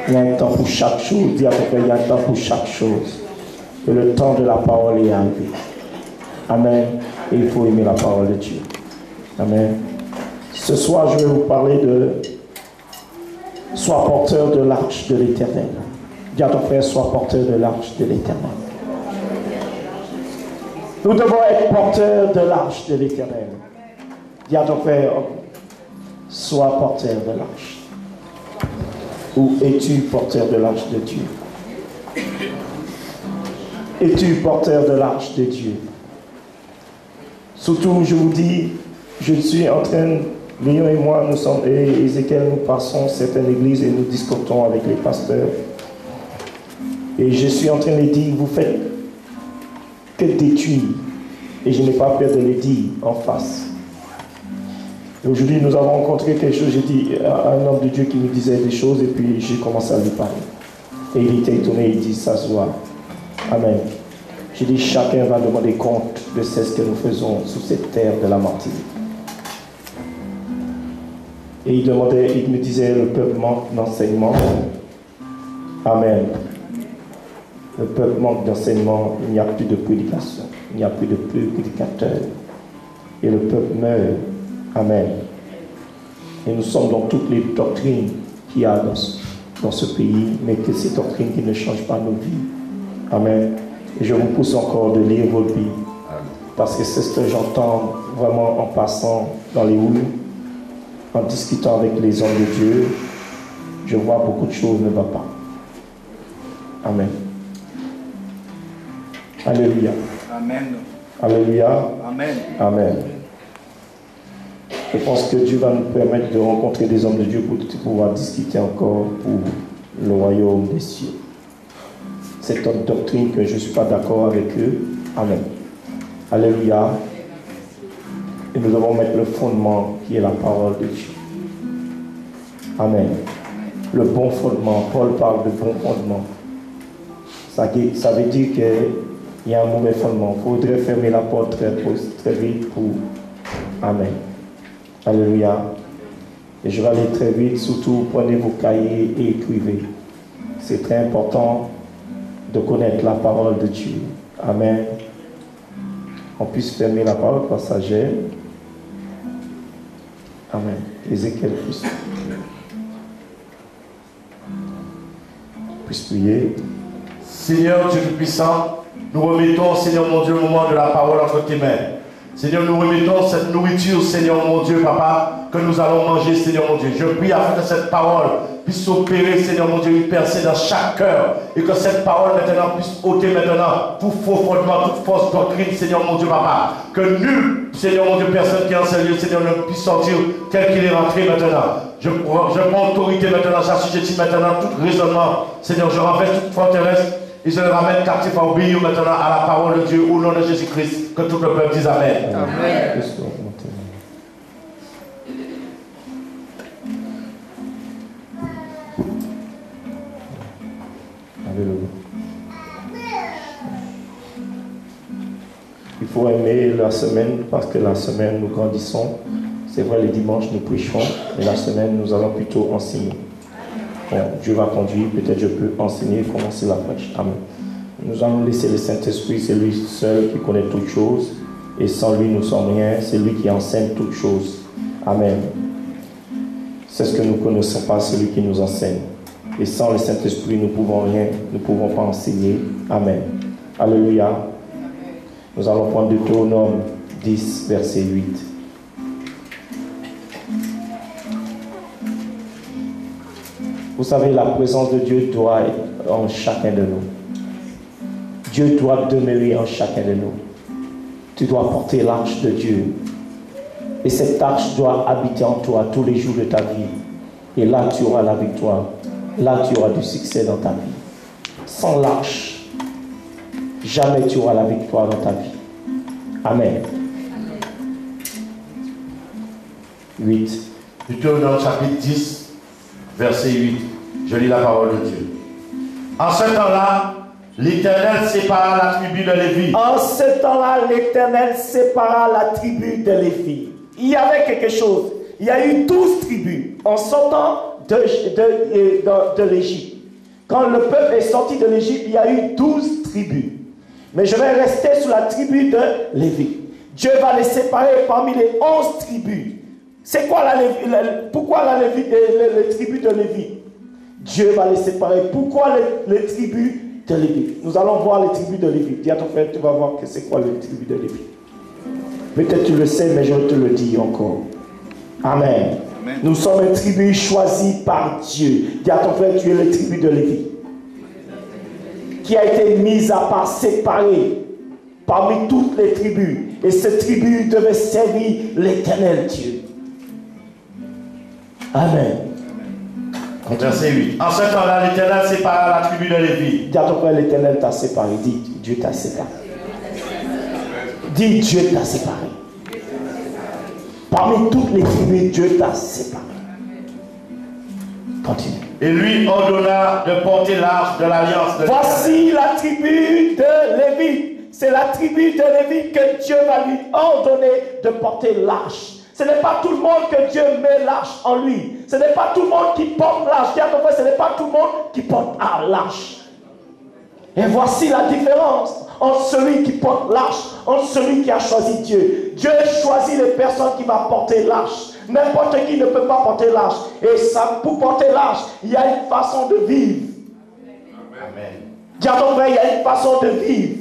Il y a un temps pour chaque chose. Dis à ton frère, il y a un temps pour chaque chose. Et le temps de la parole est arrivé. Amen. Et il faut aimer la parole de Dieu. Amen. Ce soir, je vais vous parler de sois porteur de l'arche de l'Éternel. Dis à ton frère, sois porteur de l'arche de l'Éternel. Nous devons être porteurs de l'arche de l'Éternel. Dis à ton frère, sois porteur de l'arche. Ou es-tu porteur de l'arche de Dieu? Es-tu porteur de l'arche de Dieu? Surtout, je vous dis, je suis en train, Léon et moi, nous sommes, et Ézéchiel, nous passons certaines églises et nous discutons avec les pasteurs. Et je suis en train de les dire, vous faites que détruire. Et je n'ai pas peur de les dire en face. Et aujourd'hui, nous avons rencontré quelque chose, j'ai dit à un homme de Dieu qui nous disait des choses, et puis j'ai commencé à lui parler. Et il était étonné, il dit, ça se voit. Amen. J'ai dit, chacun va demander compte de ce que nous faisons sous cette terre de la Martinique. Et il me disait, le peuple manque d'enseignement. Amen. Le peuple manque d'enseignement, il n'y a plus de prédication, il n'y a plus de prédicateurs. Et le peuple meurt. Amen. Et nous sommes dans toutes les doctrines qu'il y a dans ce pays, mais que ces doctrines qui ne changent pas nos vies. Amen. Et je vous pousse encore de lire vos Bibles. Parce que c'est ce que j'entends vraiment en passant dans les rues, en discutant avec les hommes de Dieu. Je vois beaucoup de choses ne vont pas. Amen. Alléluia. Amen. Alléluia. Amen. Amen. Je pense que Dieu va nous permettre de rencontrer des hommes de Dieu pour pouvoir discuter encore pour le royaume des cieux. C'est une doctrine que je ne suis pas d'accord avec eux. Amen. Alléluia. Et nous devons mettre le fondement qui est la parole de Dieu. Amen. Le bon fondement. Paul parle de bon fondement. Ça veut dire qu'il y a un mauvais fondement. Il faudrait fermer la porte très vite pour... Amen. Alléluia. Et je vais aller très vite. Surtout, prenez vos cahiers et écrivez. C'est très important de connaître la parole de Dieu. Amen. On puisse fermer la parole passagère. Amen. Ézéchiel puisse prier. Seigneur Dieu Tout-Puissant, nous remettons, Seigneur mon Dieu, le moment de la parole entre tes mains. Seigneur, nous remettons cette nourriture, Seigneur mon Dieu, Papa, que nous allons manger, Seigneur mon Dieu. Je prie afin que cette parole puisse opérer, Seigneur mon Dieu, une percée dans chaque cœur. Et que cette parole maintenant puisse ôter maintenant tout faux fondement, toute fausse doctrine, Seigneur mon Dieu, Papa. Que nul, Seigneur mon Dieu, personne qui est en ce lieu, Seigneur, ne puisse sortir tel qu'il est rentré maintenant. Je prends autorité maintenant, j'assujettis maintenant tout raisonnement. Seigneur, je renverse toute forteresse. Et je le ramène captif à obéir maintenant à la parole de Dieu au nom de Jésus-Christ. Que tout le peuple dise Amen. Amen. Alléluia. Il faut aimer la semaine parce que la semaine nous grandissons. C'est vrai, les dimanches nous prêchons, mais la semaine nous allons plutôt enseigner. Bon, Dieu va conduire, peut-être je peux enseigner, commencer la prêche. Amen. Nous allons laisser le Saint-Esprit, c'est lui seul qui connaît toutes choses. Et sans lui, nous ne sommes rien. C'est lui qui enseigne toutes choses. Amen. C'est ce que nous ne connaissons pas, celui qui nous enseigne. Et sans le Saint-Esprit, nous ne pouvons rien. Nous ne pouvons pas enseigner. Amen. Alléluia. Nous allons prendre Deutéronome 10, verset 8. Vous savez, la présence de Dieu doit être en chacun de nous. Dieu doit demeurer en chacun de nous. Tu dois porter l'arche de Dieu. Et cette arche doit habiter en toi tous les jours de ta vie. Et là, tu auras la victoire. Là, tu auras du succès dans ta vie. Sans l'arche, jamais tu auras la victoire dans ta vie. Amen. 8. Deutéronome chapitre 10, verset 8. Je lis la parole de Dieu. En ce temps-là, l'Éternel sépara la tribu de Lévi. En ce temps-là, l'Éternel sépara la tribu de Lévi. Il y avait quelque chose. Il y a eu 12 tribus. En sortant de l'Égypte. Quand le peuple est sorti de l'Égypte, il y a eu 12 tribus. Mais je vais rester sur la tribu de Lévi. Dieu va les séparer parmi les 11 tribus. C'est quoi pourquoi les tribus de Lévi? Dieu va les séparer. Pourquoi les tribus de Lévi? Nous allons voir les tribus de Lévi. Dis à ton frère, tu vas voir que c'est quoi les tribus de Lévi. Peut-être tu le sais, mais je te le dis encore. Amen. Amen. Nous sommes une tribu choisie par Dieu. Dis à ton frère, tu es la tribu de Lévi. Qui a été mise à part, séparée parmi toutes les tribus. Et cette tribu devait servir l'Éternel Dieu. Amen. Verset 8. En ce temps-là, l'Éternel sépara la tribu de Lévi. Dis à ton frère, l'Éternel t'a séparé. Dis, Dieu t'a séparé. Dis, Dieu t'a séparé. Parmi toutes les tribus, Dieu t'a séparé. Continue. Et lui ordonna de porter l'arche de l'alliance de Voici la tribu de Lévi. C'est la tribu de Lévi que Dieu va lui ordonner de porter l'arche. Ce n'est pas tout le monde que Dieu met l'arche en lui. Ce n'est pas tout le monde qui porte l'arche. Ce n'est pas tout le monde qui porte l'arche. Et voici la différence entre celui qui porte l'arche, entre celui qui a choisi Dieu. Dieu choisit les personnes qui vont porter l'arche. N'importe qui ne peut pas porter l'arche. Et ça, pour porter l'arche, il y a une façon de vivre. Amen. Dis à ton frère, il y a une façon de vivre.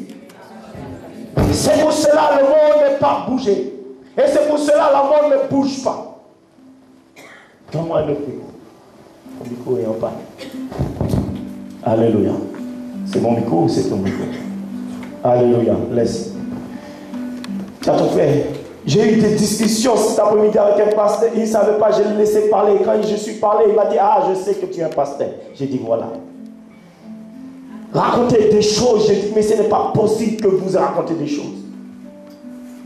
C'est pour cela que le monde n'est pas bougé. Et c'est pour cela que le monde ne bouge pas. Donne-moi un autre micro. Mon micro est en panne. Alléluia. C'est mon micro ou c'est ton micro? Alléluia. Laisse. Dis à ton frère, j'ai eu des discussions cet après-midi avec un pasteur. Il ne savait pas, je l'ai laissé parler. Quand je suis parlé, il m'a dit, ah, je sais que tu es un pasteur. J'ai dit, voilà. Racontez des choses. J'ai dit, mais ce n'est pas possible que vous racontez des choses.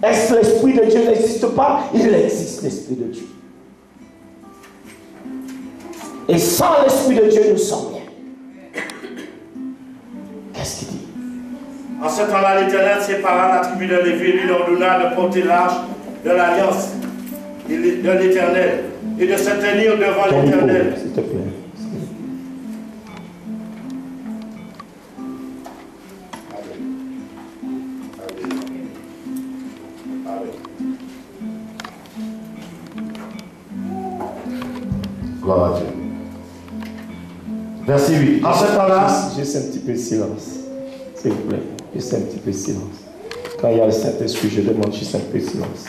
Est-ce que l'Esprit de Dieu n'existe pas? Il existe, l'Esprit de Dieu. Et sans l'Esprit de Dieu, nous sommes rien. Qu'est-ce qu'il dit? En ce temps-là, l'Éternel sépara la tribu de Lévi et lui ordonna de porter l'arche de l'alliance de l'Éternel et de se tenir devant l'Éternel. S'il te plaît. Gloire à Dieu. Verset 8. En ce temps-là, juste un petit peu de silence. S'il vous plaît. Juste un petit peu de silence. Quand il y a le Saint-Esprit, je demande juste un peu de silence.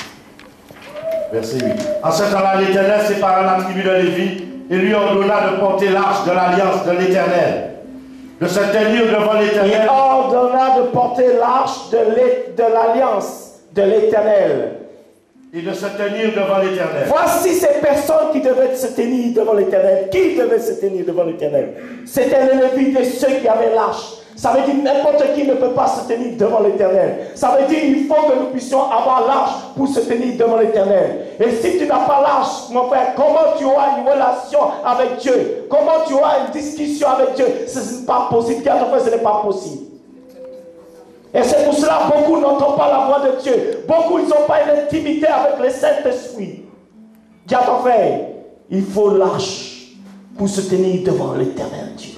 Verset 8. En ce temps-là, l'Éternel sépara la tribu de Lévi et lui ordonna de porter l'arche de l'alliance de l'Éternel, de se tenir devant l'Éternel. Il ordonna de porter l'arche de l'alliance de l'Éternel. Et de se tenir devant l'Éternel. Voici ces personnes qui devaient se tenir devant l'Éternel. Qui devait se tenir devant l'Éternel? C'était les Lévites et ceux qui avaient l'arche. Ça veut dire n'importe qui ne peut pas se tenir devant l'Éternel. Ça veut dire qu'il faut que nous puissions avoir l'arche pour se tenir devant l'Éternel. Et si tu n'as pas l'arche, mon frère, comment tu auras une relation avec Dieu? Comment tu auras une discussion avec Dieu? Ce n'est pas possible. Car en fait, ce n'est pas possible. Et c'est pour cela que beaucoup n'entendent pas la voix de Dieu. Beaucoup, ils n'ont pas une intimité avec le Saint-Esprit. Dis à ton frère, il faut l'arche pour se tenir devant l'Éternel Dieu.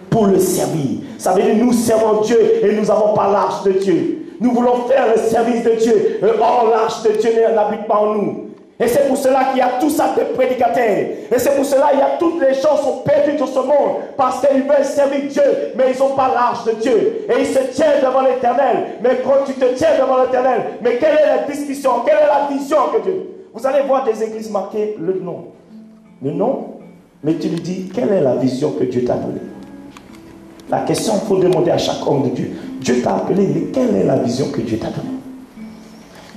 Pour le servir. Ça veut dire nous servons Dieu et nous n'avons pas l'arche de Dieu. Nous voulons faire le service de Dieu. Or, l'arche de Dieu n'habite pas en nous. Et c'est pour cela qu'il y a tout ça de prédicateurs. Et c'est pour cela qu'il y a toutes les gens sont perdus dans ce monde. Parce qu'ils veulent servir Dieu, mais ils n'ont pas l'arche de Dieu. Et ils se tiennent devant l'Éternel. Mais quand tu te tiens devant l'Éternel, mais quelle est la discussion? Quelle est la vision que Dieu? Vous allez voir des églises marquées le nom. Le nom, mais tu lui dis, quelle est la vision que Dieu t'a donnée? La question, il faut demander à chaque homme de Dieu. Dieu t'a appelé, mais quelle est la vision que Dieu t'a donnée?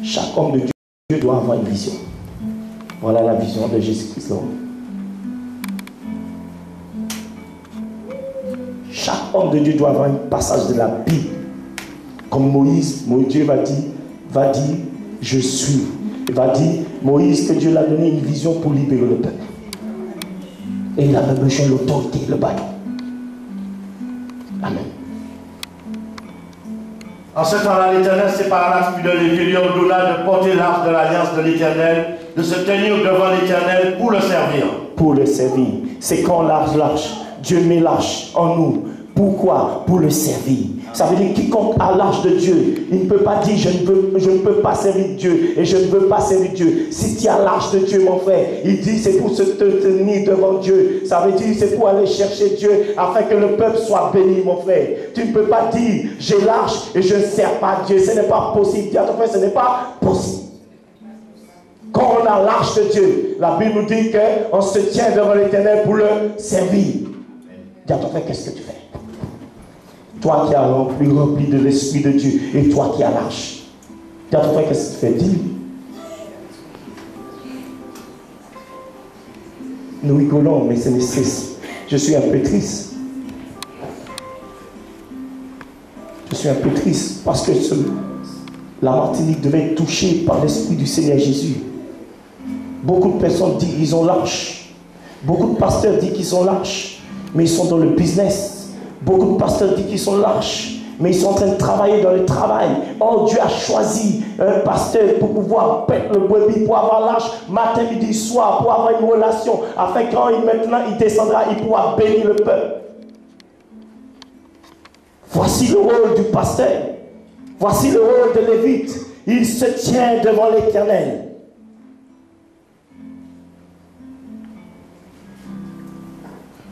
Chaque homme de Dieu doit avoir une vision. Voilà la vision de Jésus-Christ. Chaque homme de Dieu doit avoir un passage de la Bible. Comme Moïse, Dieu va dire, je suis. Il va dire, Moïse, que Dieu l'a donné une vision pour libérer le peuple. Et il a même besoin de l'autorité, le bâton. Amen. En ce temps-là, l'Éternel sépara la tribu de Lévi et lui ordonna de porter l'arche de l'alliance de l'Éternel, de se tenir devant l'Éternel pour le servir. Pour le servir. c'est quand on lâche. Dieu met lâche en nous. Pourquoi? Pour le servir. Ça veut dire quiconque a l'âge de Dieu, il ne peut pas dire je ne peux pas servir Dieu et je ne veux pas servir Dieu. Si tu as l'âge de Dieu, mon frère, il dit c'est pour se tenir devant Dieu. Ça veut dire c'est pour aller chercher Dieu afin que le peuple soit béni, mon frère. Tu ne peux pas dire j'ai l'âge et je ne sers pas Dieu. Ce n'est pas possible. Dis à ton frère, ce n'est pas possible. Quand on a l'âge de Dieu, la Bible nous dit qu'on se tient devant l'Éternel pour le servir. Dis à ton frère, qu'est-ce que tu fais? Toi qui as rempli de l'Esprit de Dieu et toi qui as l'âge. Dis à ton frère, qu'est-ce que tu fais? Dis. Nous rigolons, mais c'est nécessaire. Je suis un peu triste. Je suis un peu triste parce que la Martinique devait être touchée par l'Esprit du Seigneur Jésus. Beaucoup de personnes disent qu'ils ont lâche. Beaucoup de pasteurs disent qu'ils sont lâches, mais ils sont dans le business. Beaucoup de pasteurs disent qu'ils sont lâches, mais ils sont en train de travailler dans le travail. Oh, Dieu a choisi un pasteur pour pouvoir pète le brebis, pour avoir l'âge matin, midi, soir, pour avoir une relation, afin que quand maintenant il descendra, il pourra bénir le peuple. Voici le rôle du pasteur. Voici le rôle de Lévite. Il se tient devant l'Éternel.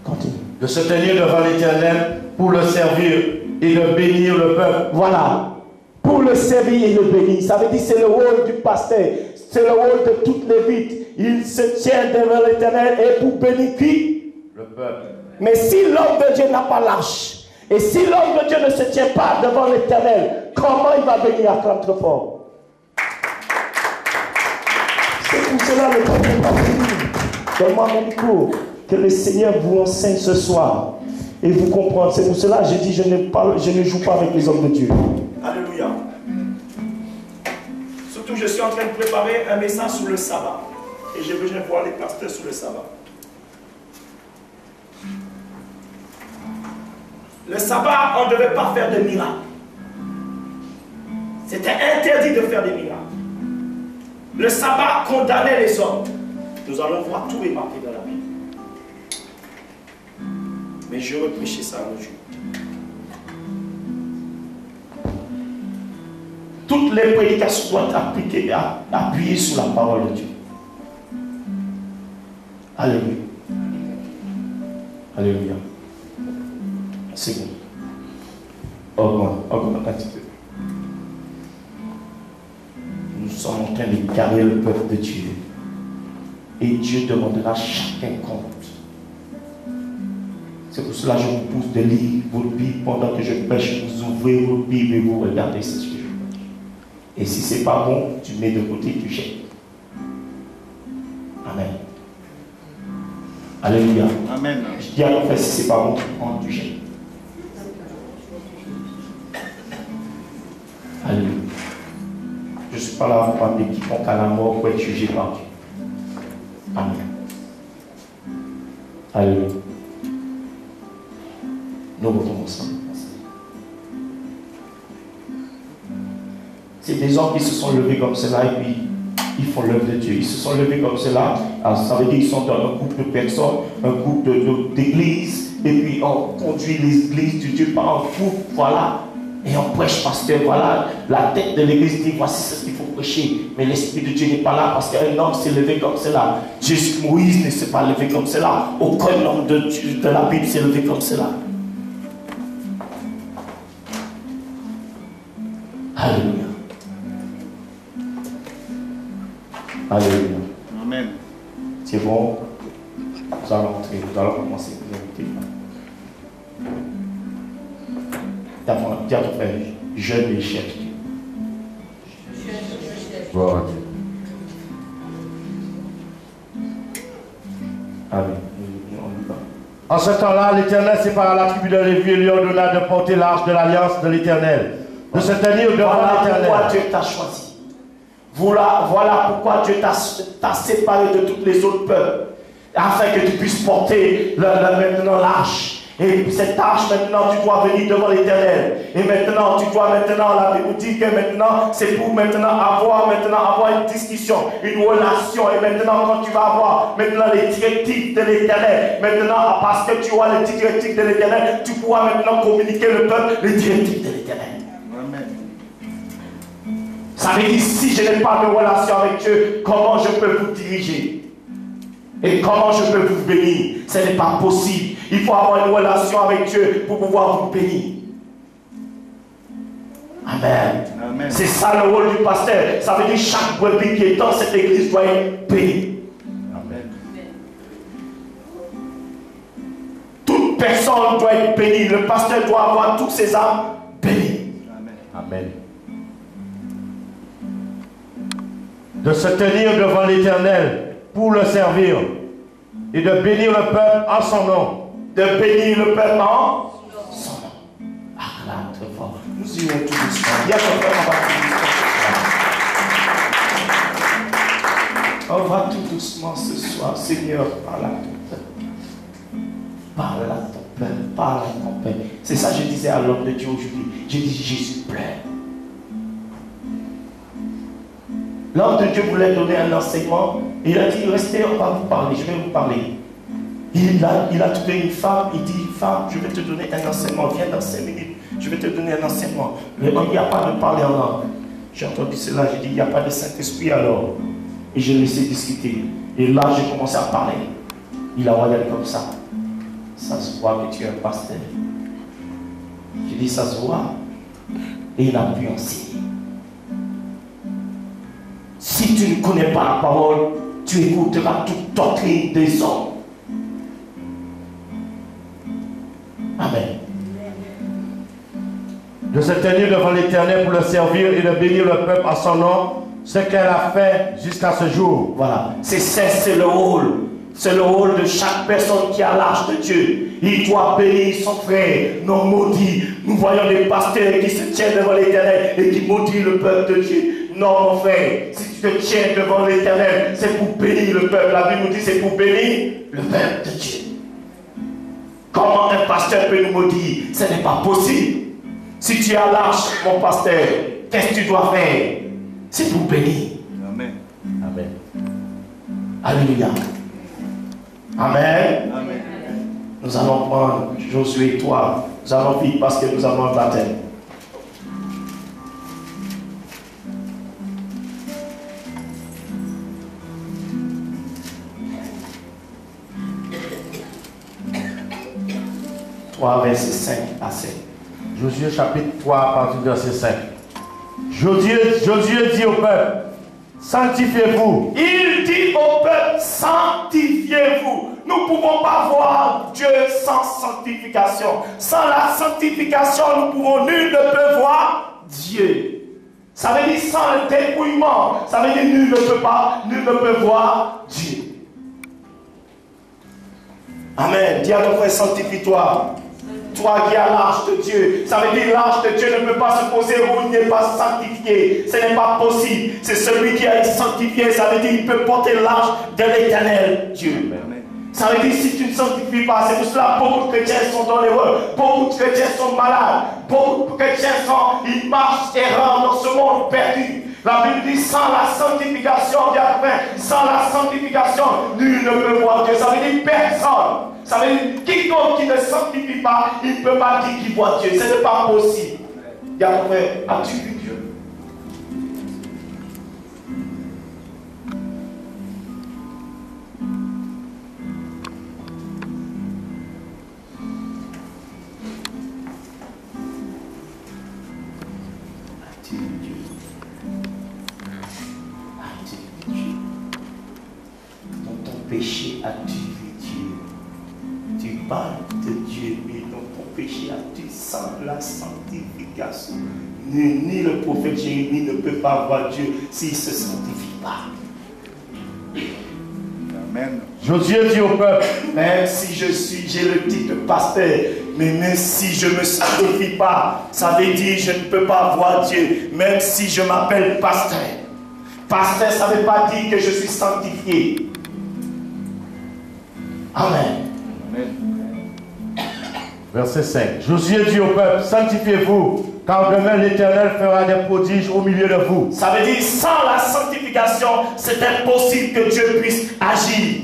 Continue. De se tenir devant l'Éternel pour le servir et de bénir le peuple. Voilà. Pour le servir et le bénir. Ça veut dire c'est le rôle du pasteur. C'est le rôle de toutes les vites. Il se tient devant l'Éternel et pour bénir qui? Le peuple. Mais si l'homme de Dieu n'a pas lâche, et si l'homme de Dieu ne se tient pas devant l'Éternel, comment il va bénir? Acclame trop fort. C'est pour cela le temps n'est pas fini. Donne-moi mon micro. Que le Seigneur vous enseigne ce soir et vous comprendre. C'est pour cela que je dis je ne joue pas avec les hommes de Dieu. Alléluia. Surtout, je suis en train de préparer un message sur le sabbat. Et j'ai besoin de voir les pasteurs sur le sabbat. Le sabbat, on ne devait pas faire de miracles. C'était interdit de faire des miracles. Le sabbat condamnait les hommes. Nous allons voir tout est marqué dans la Bible. Mais je veux prêcher ça un jour. Toutes les prédications doivent appuyer sur la parole de Dieu. Alléluia. Alléluia. C'est bon. Augmente un petit peu. Nous sommes en train de carrer le peuple de Dieu. Et Dieu demandera chacun compte. C'est pour cela que je vous pousse de lire votre Bible pendant que je prêche. Vous ouvrez votre Bible et vous regardez ce que je prêche. Et si ce n'est pas bon, tu mets de côté et tu jettes. Amen. Alléluia. Amen. Je dis à ton frère, si ce n'est pas bon, tu prends, tu jettes. Alléluia. Je ne suis pas là pour parler quiconque à la mort pour être jugé par Dieu. Amen. Alléluia. Nous recommençons. C'est des hommes qui se sont levés comme cela et puis ils font l'œuvre de Dieu. Ils se sont levés comme cela. Alors, ça veut dire qu'ils sont dans un groupe de personnes, un groupe d'églises, et puis on conduit l'église de Dieu par un groupe, voilà. Et on prêche, pasteur, voilà. La tête de l'église dit voici ce qu'il faut prêcher. Mais l'Esprit de Dieu n'est pas là parce qu'un homme s'est levé comme cela. Moïse ne s'est pas levé comme cela. Aucun homme de la Bible s'est levé comme cela. Alléluia. Alléluia. Amen. C'est bon. Nous allons entrer. Nous allons commencer. Dis à ton frère, jeune et cherche Dieu. Gloire à Dieu. Amen. En ce temps-là, l'Éternel sépara la tribu de Lévi et lui ordonna de porter l'arche de l'alliance de l'Éternel, de se tenir devant l'Éternel. Voilà pourquoi Dieu t'a choisi. Voilà pourquoi Dieu t'a séparé de tous les autres peuples, afin que tu puisses porter maintenant l'arche. Et cette tâche, maintenant, tu dois venir devant l'Éternel. Et maintenant, tu dois maintenant, la Bible dit que maintenant, c'est pour maintenant avoir une discussion, une relation. Et maintenant, quand tu vas avoir maintenant les directives de l'Éternel, maintenant, parce que tu as les directives de l'Éternel, tu pourras maintenant communiquer le peuple les directives de l'Éternel. Amen. Ça veut dire, si je n'ai pas de relation avec Dieu, comment je peux vous diriger? Et comment je peux vous bénir? Ce n'est pas possible. Il faut avoir une relation avec Dieu pour pouvoir vous bénir. Amen. Amen. C'est ça le rôle du pasteur. Ça veut dire chaque brebis qui est dans cette église doit être béni. Amen. Toute personne doit être bénie. Le pasteur doit avoir tous ses âmes bénies. Amen. Amen. De se tenir devant l'Éternel pour le servir et de bénir le peuple en son nom. De bénir le peuple en son nom. Ah là, très fort. Nous irons tout doucement. Il y a on va tout doucement ce soir. Seigneur, parle à ton peuple. Parle à ton peuple. Parle à ton peuple. C'est ça que je disais à l'homme de Dieu aujourd'hui. J'ai dit, Jésus plaît. L'homme de Dieu voulait donner un enseignement. Il a dit, restez, on va vous parler, je vais vous parler. Il a trouvé une femme, il dit, femme, je vais te donner un enseignement, viens dans 5 minutes, je vais te donner un enseignement. Mais il n'y a pas de parler en langue. J'ai entendu cela, j'ai dit, il n'y a pas de Saint-Esprit alors. Et je l'ai laissé discuter. Et là, j'ai commencé à parler. Il a regardé comme ça. Ça se voit que tu es un pasteur. J'ai dit, ça se voit. Et il a pu enseigner. Si tu ne connais pas la parole, tu écouteras toute doctrine des hommes. Amen. De se tenir devant l'Éternel pour le servir et de bénir le peuple en son nom, ce qu'elle a fait jusqu'à ce jour. Voilà. C'est le rôle. C'est le rôle de chaque personne qui a l'âge de Dieu. Il doit bénir son frère, non maudit. Nous voyons des pasteurs qui se tiennent devant l'Éternel et qui maudissent le peuple de Dieu. Non, mon frère, si tu te tiens devant l'Éternel, c'est pour bénir le peuple. La Bible nous dit c'est pour bénir le peuple de Dieu. Comment un pasteur peut nous maudire? Ce n'est pas possible. Si tu as l'âge, mon pasteur, qu'est-ce que tu dois faire? C'est pour bénir. Amen. Amen. Alléluia. Amen. Amen. Nous allons prendre Josué et toi. Nous allons vite parce que nous avons un baptême. Verset 5 à 7. Josué chapitre 3 à partir du verset 5. Josué dit au peuple, sanctifiez-vous. Il dit au peuple, sanctifiez-vous. Nous ne pouvons pas voir Dieu sans sanctification. Sans la sanctification, nul ne peut voir Dieu. Ça veut dire sans le dépouillement. Ça veut dire nul ne peut voir Dieu. Amen. Dis à ton frère, sanctifie-toi. Toi qui as l'âge de Dieu. Ça veut dire l'âge de Dieu ne peut pas se poser où il n'est pas sanctifié. Ce n'est pas possible. C'est celui qui a été sanctifié. Ça veut dire qu'il peut porter l'âge de l'Éternel Dieu. Amen. Ça veut dire si tu ne sanctifies pas, c'est pour cela que beaucoup de chrétiens sont dans l'erreur. Beaucoup de chrétiens sont malades. Beaucoup de chrétiens ils marchent errants dans ce monde perdu. La Bible dit sans la sanctification, sans la sanctification, nul ne peut voir Dieu. Ça veut dire personne. Ça veut dire quiconque qui ne sanctifie pas, il ne peut pas dire qu'il voit Dieu. Ce n'est pas possible. Il y a un frère, as-tu vu Dieu? As-tu vu Dieu? As-tu vu Dieu? Dans ton péché, as-tu vu Dieu? Tu parles de Dieu, mais dans ton péché, as-tu sans la sanctification? Ni le prophète Jérémie ne peut pas voir Dieu s'il ne se sanctifie pas. Amen. Josué dit au peuple, même si j'ai le titre de pasteur, mais même si je ne me sanctifie pas, ça veut dire que je ne peux pas voir Dieu, même si je m'appelle pasteur. Pasteur, ça ne veut pas dire que je suis sanctifié. Amen. Amen. Verset 5. Josué dit au peuple, sanctifiez-vous, car demain l'Éternel fera des prodiges au milieu de vous. Ça veut dire, sans la sanctification, c'est impossible que Dieu puisse agir.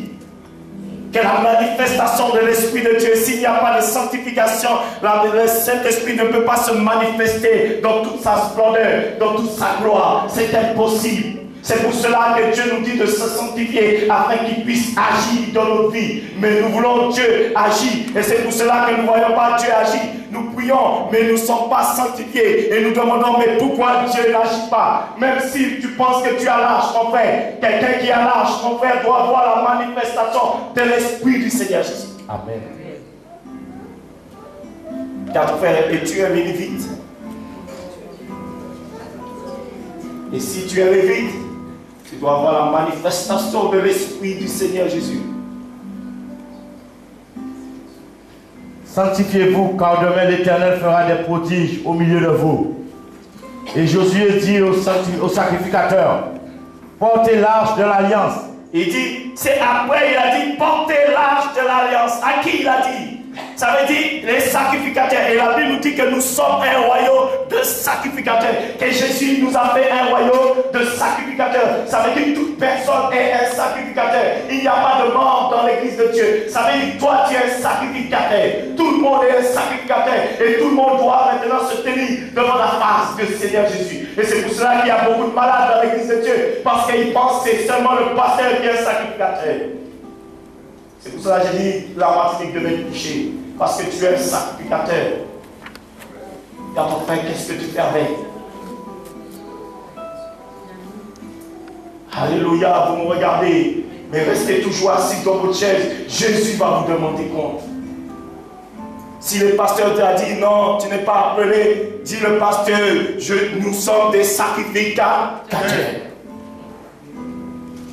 Que la manifestation de l'Esprit de Dieu, s'il n'y a pas de sanctification, le Saint-Esprit ne peut pas se manifester dans toute sa splendeur, dans toute sa gloire. C'est impossible. C'est pour cela que Dieu nous dit de se sanctifier afin qu'il puisse agir dans notre vie. Mais nous voulons Dieu agir. Et c'est pour cela que nous ne voyons pas Dieu agir. Nous prions, mais nous ne sommes pas sanctifiés. Et nous demandons, mais pourquoi Dieu n'agit pas? Même si tu penses que tu as l'âge, mon frère, quelqu'un qui a l'âge, mon frère, doit voir la manifestation de l'Esprit du Seigneur Jésus. Amen. Car ton frère, et tu es lévite. Et si tu es lévite, tu dois avoir la manifestation de l'Esprit du Seigneur Jésus. Sanctifiez-vous, car demain l'Éternel fera des prodiges au milieu de vous. Et Josué dit au sacrificateur, portez l'arche de l'alliance. Il dit, c'est après, il a dit, portez l'arche de l'alliance. À qui il a dit? Ça veut dire les sacrificateurs. Et la Bible nous dit que nous sommes un royaume de sacrificateurs. Que Jésus nous a fait un royaume de sacrificateurs. Ça veut dire que toute personne est un sacrificateur. Il n'y a pas de mort dans l'église de Dieu. Ça veut dire que toi tu es un sacrificateur. Tout le monde est un sacrificateur. Et tout le monde doit maintenant se tenir devant la face du Seigneur Jésus. Et c'est pour cela qu'il y a beaucoup de malades dans l'église de Dieu. Parce qu'ils pensent que c'est seulement le pasteur qui est un sacrificateur. C'est pour cela que j'ai dit la Martinique devait toucher. Parce que tu es un sacrificateur. Car ton frère, qu'est-ce que tu fais avec? Alléluia, vous me regardez. Mais restez toujours assis dans votre chaise. Jésus va vous demander compte. Si le pasteur t'a dit non, tu n'es pas appelé, dis le pasteur, nous sommes des sacrificateurs.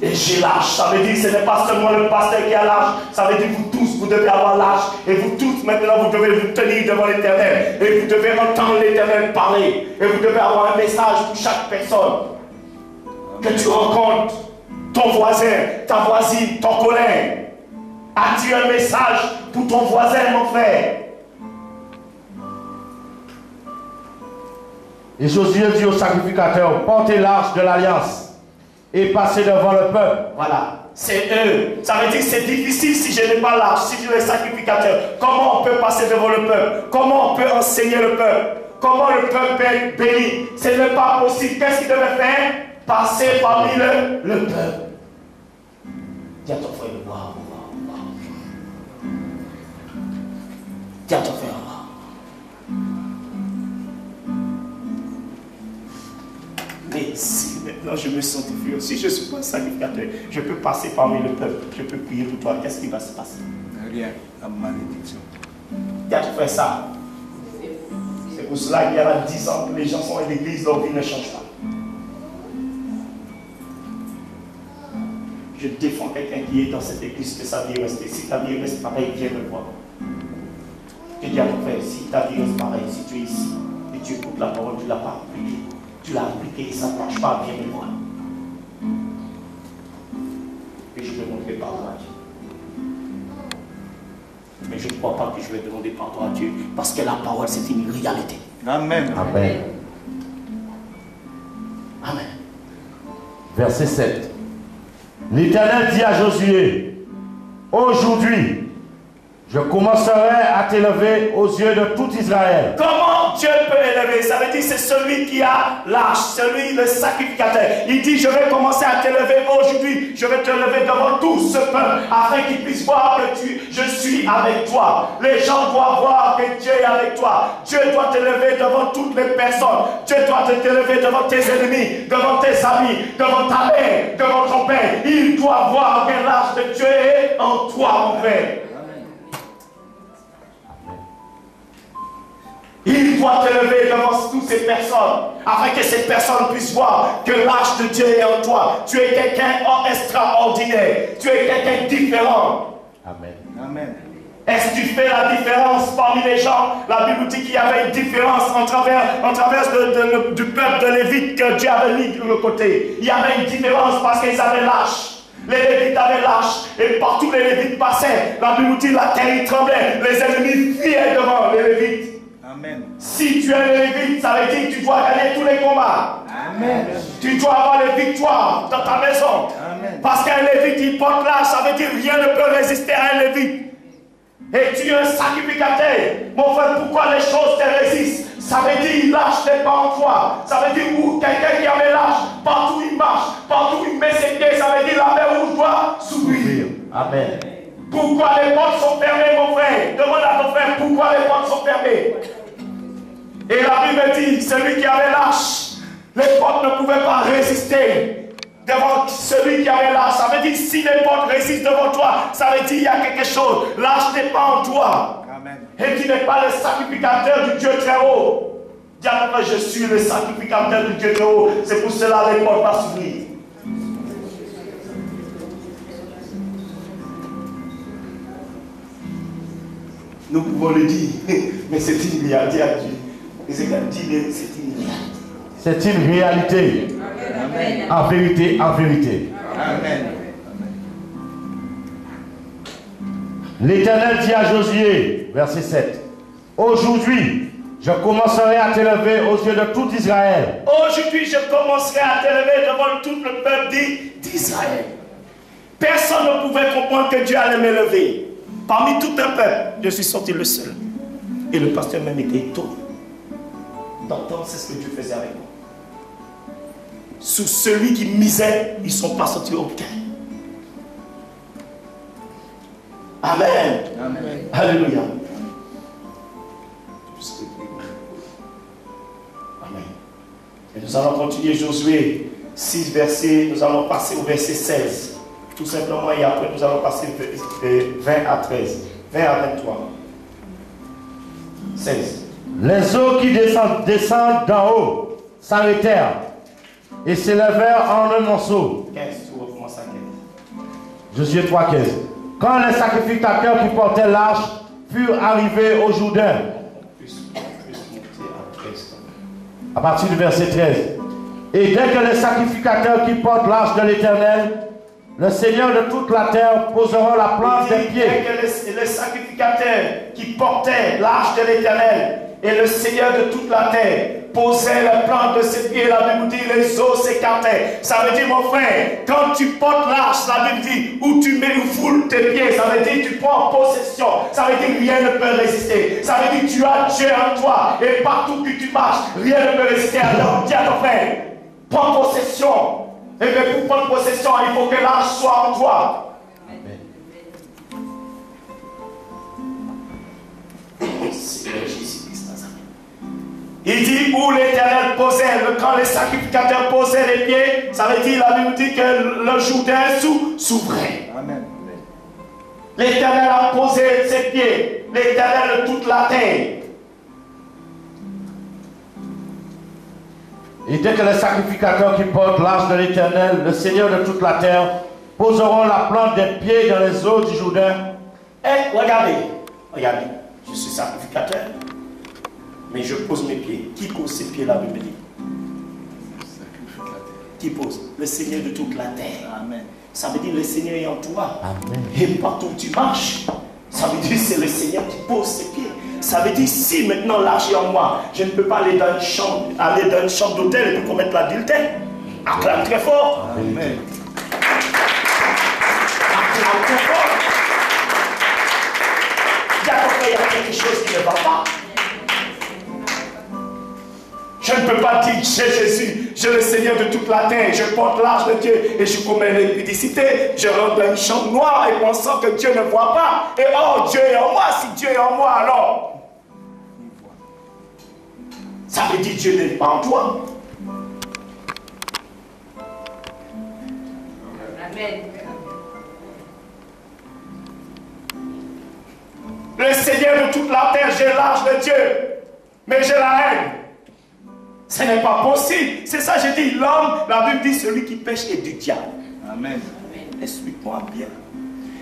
Et j'ai l'âge, ça veut dire que ce n'est pas seulement le pasteur qui a l'âge, ça veut dire que vous tous, vous devez avoir l'âge. Et vous tous, maintenant, vous devez vous tenir devant l'Éternel. Et vous devez entendre l'Éternel parler. Et vous devez avoir un message pour chaque personne. Que tu rencontres ton voisin, ta voisine, ton collègue. As-tu un message pour ton voisin, mon frère? Et Josué dit au sacrificateur, portez l'arche de l'alliance et passez devant le peuple. Voilà, c'est eux. Ça veut dire que c'est difficile si je n'ai pas l'arche, si je suis sacrificateur. Comment on peut passer devant le peuple? Comment on peut enseigner le peuple? Comment le peuple peut être béni? Ce n'est pas possible. Qu'est-ce qu'il devait faire? Passer parmi le peuple. Dis à ton frère, waouh. Dis à ton frère, waouh. Mais si maintenant je me sanctifie, si je ne suis pas un sacrificateur, je peux passer parmi le peuple, je peux prier pour toi, qu'est-ce qui va se passer? Rien, la malédiction. Dis à ton frère ça. C'est pour cela qu'il y a 10 ans que les gens sont à l'église, leur vie ne change pas. Je défends quelqu'un qui est dans cette église, que sa vie reste. Si ta vie reste pareille, viens me voir. Je dis à ton frère, si ta vie reste pareille, si tu es ici, et tu écoutes la parole, tu ne l'as pas appliquée. Tu l'as appliqué et ça ne marche pas, viens me voir. Et je demanderai pardon à Dieu. Mais je ne crois pas que je vais demander pardon à Dieu, parce que la parole c'est une réalité. Amen. Amen. Amen. Verset 7. L'Éternel dit à Josué, aujourd'hui, je commencerai à t'élever aux yeux de tout Israël. Comment Dieu peut élever? Ça veut dire c'est celui qui a l'arche, celui le sacrificateur. Il dit je vais commencer à t'élever aujourd'hui. Je vais te lever devant tout ce peuple afin qu'ils puissent voir que je suis avec toi. Les gens doivent voir que Dieu est avec toi. Dieu doit te lever devant toutes les personnes. Dieu doit te lever devant tes ennemis, devant tes amis, devant ta mère, devant ton père. Il doit voir que l'arche de Dieu est en toi, mon frère. Il doit te lever devant toutes ces personnes, afin que ces personnes puissent voir que l'arche de Dieu est en toi. Tu es quelqu'un extraordinaire. Tu es quelqu'un de différent. Amen. Amen. Est-ce que tu fais la différence parmi les gens? La Bible dit qu'il y avait une différence en travers du peuple de Lévite que Dieu avait mis de l'autre côté. Il y avait une différence parce qu'ils avaient l'arche. Les Lévites avaient l'arche et partout les Lévites passaient. La Bible dit la terre tremblait. Les ennemis fuyaient devant Amen. Si tu es un lévite, ça veut dire que tu dois gagner tous les combats. Amen. Tu dois avoir les victoires dans ta maison. Amen. Parce qu'un lévite, il porte l'âge, ça veut dire que rien ne peut résister à un lévite. Et tu es un sacrificateur. Mon frère, pourquoi les choses te résistent? Ça veut dire l'âge n'est pas en toi. Ça veut dire où quelqu'un qui avait l'âge, partout il marche, partout il met ses pieds, ça veut dire la mer rouge doit s'ouvrir. Amen. Pourquoi les portes sont fermées, mon frère? Demande à ton frère pourquoi les portes sont fermées. Et la Bible dit, celui qui avait l'âge, les portes ne pouvaient pas résister devant celui qui avait l'âge. Ça veut dire si les portes résistent devant toi, ça veut dire qu'il y a quelque chose. L'âge n'est pas en toi. Amen. Et tu n'es pas le sacrificateur du Dieu très haut. Dis à ton frère, je suis le sacrificateur du Dieu très haut. C'est pour cela que les portes vont s'ouvrir. Nous pouvons le dire, mais c'est une réalité à Dieu. Ézéchiel dit, c'est une réalité. C'est une réalité. Amen. En vérité, en vérité. Amen. L'Éternel dit à Josué, verset 7, aujourd'hui, je commencerai à t'élever aux yeux de tout Israël. Aujourd'hui, je commencerai à t'élever devant tout le peuple d'Israël. Personne ne pouvait comprendre que Dieu allait m'élever. Parmi tout un peuple, je suis sorti le seul. Et le pasteur même était étonné d'entendre c'est ce que Dieu faisait avec moi. Sous celui qui misait, ils ne sont pas sortis aucun. Amen. Amen. Alléluia. Amen. Et nous allons continuer Josué 6 versets, nous allons passer au verset 16. Tout simplement, et après nous allons passer de 20 à 13. 20 à 23. 16. Les eaux qui descendent d'en haut s'arrêtèrent et s'élevèrent en un monceau. 15, tu recommences à 15. Josué 3,15. Quand les sacrificateurs qui portaient l'arche furent arrivés au Jourdain, à partir du verset 13. Et dès que les sacrificateurs qui portent l'arche de l'Éternel, le Seigneur de toute la terre poseront la plante des pieds. Dès que les sacrificateurs qui portaient l'arche de l'Éternel et le Seigneur de toute la terre posaient la plante de ses pieds, la Bible dit les eaux s'écartaient. Ça veut dire, mon frère, quand tu portes l'arche, la Bible dit où tu mets ou foules tes pieds, ça veut dire tu prends possession. Ça veut dire rien ne peut résister. Ça veut dire tu as Dieu en toi et partout que tu marches, rien ne peut résister. Alors dis à ton frère, prends possession. Et bien pour prendre possession, il faut que l'arche soit en toi. Il dit où l'Éternel posait, quand les sacrificateurs posaient les pieds, ça veut dire, la Bible dit que le Jourdain s'ouvrait. Amen. L'Éternel a posé ses pieds, l'Éternel de toute la terre. Et dès que les sacrificateurs qui portent l'arche de l'Éternel, le Seigneur de toute la terre, poseront la plante des pieds dans les eaux du Jourdain. Et regardez, je suis sacrificateur, mais je pose mes pieds. Qui pose ses pieds, la Bible dit? Qui pose? Le Seigneur de toute la terre. Amen. Ça veut dire le Seigneur est en toi. Amen. Et partout où tu marches, ça veut dire c'est le Seigneur qui pose ses pieds. Ça veut dire si maintenant l'arche est en moi, je ne peux pas aller dans une chambre d'hôtel et puis commettre l'adultère. Acclame très fort. Amen. Acclame très fort. Il y a quelque chose qui ne va pas. Je ne peux pas dire j'ai Jésus, j'ai le Seigneur de toute la terre, je porte l'arche de Dieu et je commets l'impudicité, je rentre dans une chambre noire et pensant que Dieu ne voit pas. Et oh, Dieu est en moi, si Dieu est en moi, alors ça veut dire Dieu n'est pas en toi. Amen. Le Seigneur de toute la terre, j'ai l'arche de Dieu, mais j'ai la haine. Ce n'est pas possible. C'est ça, j'ai dit, l'homme, la Bible dit, celui qui pêche est du diable. Amen. Explique-moi bien.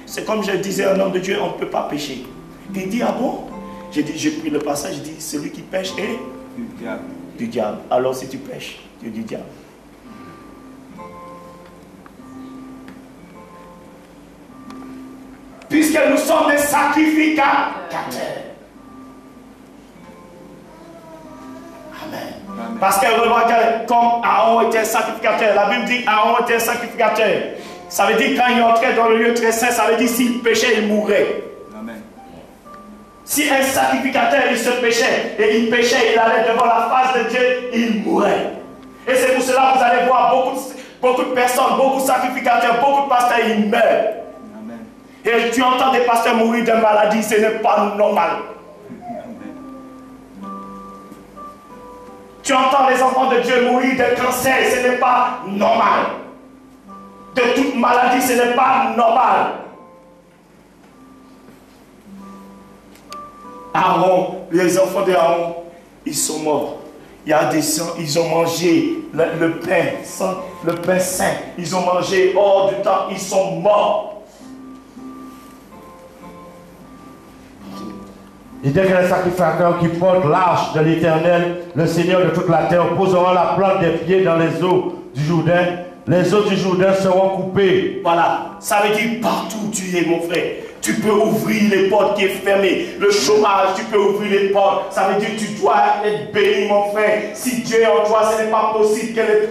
C'est comme je disais à un homme de Dieu, on ne peut pas pécher. Il dit, ah bon? J'ai pris le passage, j'ai dit, celui qui pêche est Du diable. du diable. Alors si tu pêches, tu es du diable. Puisque nous sommes des sacrificateurs. Amen. Parce que remarquez, comme Aaron était sacrificateur, la Bible dit Aaron était sacrificateur. Ça veut dire quand il entrait dans le lieu très saint, ça veut dire s'il péchait, il mourrait. Amen. Si un sacrificateur, il se péchait, et il péchait, il allait devant la face de Dieu, il mourrait. Et c'est pour cela que vous allez voir beaucoup de personnes, beaucoup de sacrificateurs, beaucoup de pasteurs, ils meurent. Amen. Et tu entends des pasteurs mourir de maladie, ce n'est pas normal. Amen. Tu entends les enfants de Dieu mourir de cancer, ce n'est pas normal. De toute maladie, ce n'est pas normal. Aaron, les enfants d'Aaron, ils sont morts. Il y a des gens, ils ont mangé le pain saint. Ils ont mangé hors du temps, ils sont morts. Il dit que les sacrificateurs qui portent l'arche de l'Éternel, le Seigneur de toute la terre, poseront la plante des pieds dans les eaux du Jourdain. Les eaux du Jourdain seront coupées. Voilà, ça veut dire partout où tu es, mon frère. Tu peux ouvrir les portes qui sont fermées. Le chômage, tu peux ouvrir les portes. Ça veut dire que tu dois être béni, mon frère. Si Dieu est en toi, ce n'est pas possible que les